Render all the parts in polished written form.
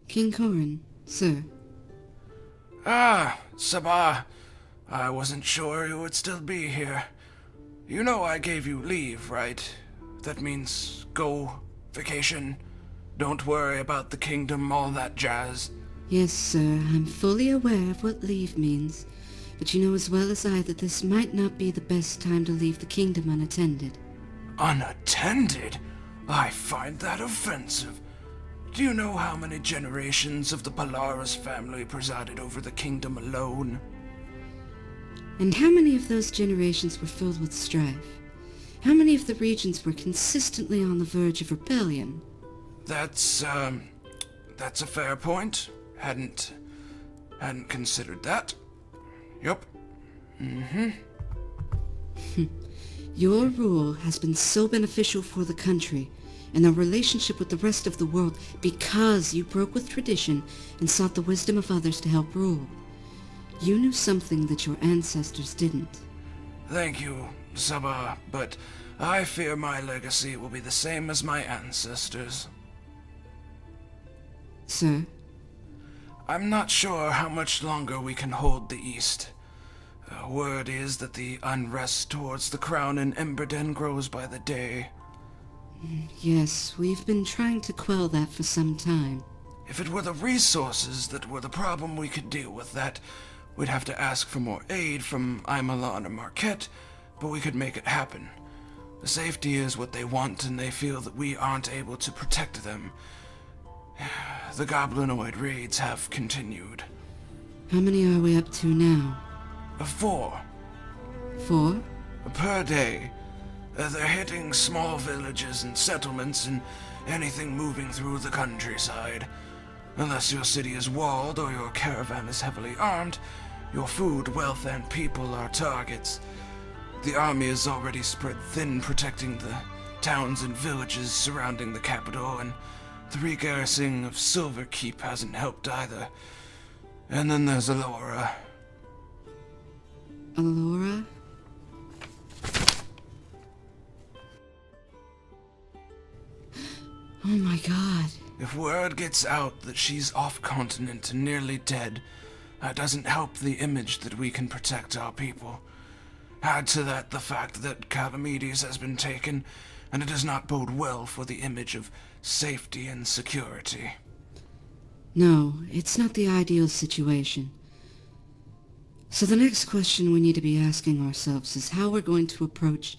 King Coren, sir. Ah, Saba. I wasn't sure you would still be here. You know I gave you leave, right? That means go, vacation, don't worry about the kingdom, all that jazz. Yes, sir, I'm fully aware of what leave means, but you know as well as I that this might not be the best time to leave the kingdom unattended. Unattended? I find that offensive. Do you know how many generations of the Polaris family presided over the kingdom alone? And how many of those generations were filled with strife? How many of the regions were consistently on the verge of rebellion? That's a fair point. Hadn't considered that. Yup. Your rule has been so beneficial for the country and our relationship with the rest of the world because you broke with tradition and sought the wisdom of others to help rule. You knew something that your ancestors didn't. Thank you, Saba, but I fear my legacy will be the same as my ancestors. Sir? I'm not sure how much longer we can hold the East. Word is that the unrest towards the crown in Emberden grows by the day. Yes, we've been trying to quell that for some time. If it were the resources that were the problem, we could deal with that. We'd have to ask for more aid from Imalon or Marquette, but we could make it happen. The safety is what they want, and they feel that we aren't able to protect them. The goblinoid raids have continued. How many are we up to now? 4. 4? Per day. They're hitting small villages and settlements and anything moving through the countryside. Unless your city is walled or your caravan is heavily armed, your food, wealth, and people are targets. The army is already spread thin, protecting the towns and villages surrounding the capital, and the regarrisoning of Silver Keep hasn't helped either. And then there's Alora. Alora? Oh my god. If word gets out that she's off-continent and nearly dead, that doesn't help the image that we can protect our people. Add to that the fact that Calamedes has been taken, and it does not bode well for the image of safety and security. No, it's not the ideal situation. So the next question we need to be asking ourselves is how we're going to approach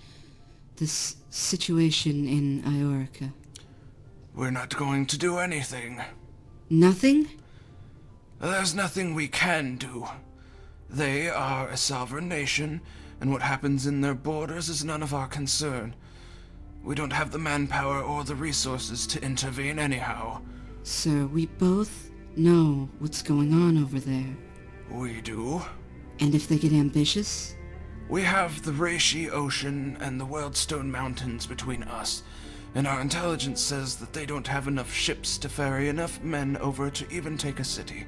this situation in Iorica. We're not going to do anything. Nothing? There's nothing we can do. They are a sovereign nation, and what happens in their borders is none of our concern. We don't have the manpower or the resources to intervene anyhow. Sir, we both know what's going on over there. We do. And if they get ambitious? We have the Reishi Ocean and the Wildstone Mountains between us, and our intelligence says that they don't have enough ships to ferry enough men over to even take a city.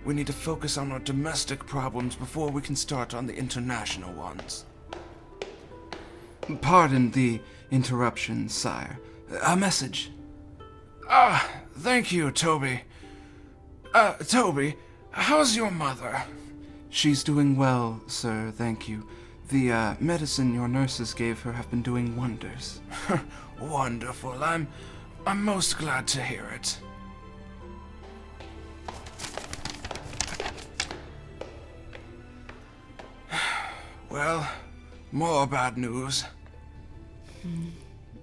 We need to focus on our domestic problems before we can start on the international ones. Pardon the interruption, sire. A message. Thank you, Toby. Toby, how's your mother? She's doing well, sir, thank you. The medicine your nurses gave her have been doing wonders. Wonderful. I'm most glad to hear it. Well, more bad news.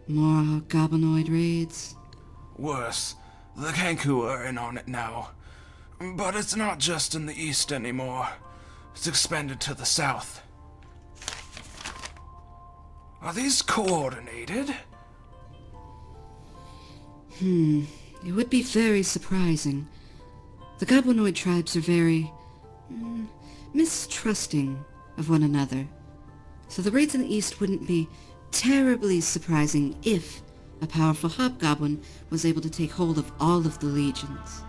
More goblinoid raids? Worse. The Kenku are in on it now. But it's not just in the east anymore. It's expanded to the south. Are these coordinated? It would be very surprising. The goblinoid tribes are very mistrusting of one another. So the raids in the east wouldn't be terribly surprising if a powerful hobgoblin was able to take hold of all of the legions.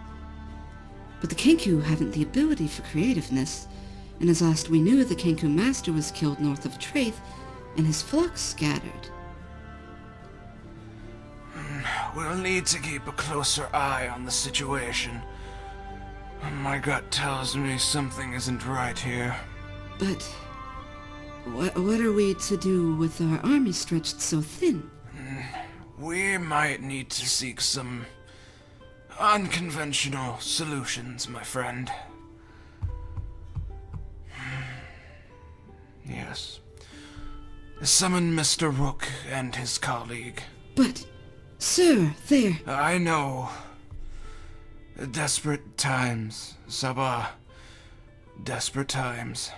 But the Kenku haven't the ability for creativeness, and as last we knew, the Kenku master was killed north of Traith, and his flocks scattered. we'll need to keep a closer eye on the situation. My gut tells me something isn't right here. But what are we to do with our army stretched so thin? We might need to seek some unconventional solutions, my friend. Yes. Summon Mr. Rook and his colleague. But, sir, there... I know. Desperate times, Saba. Desperate times.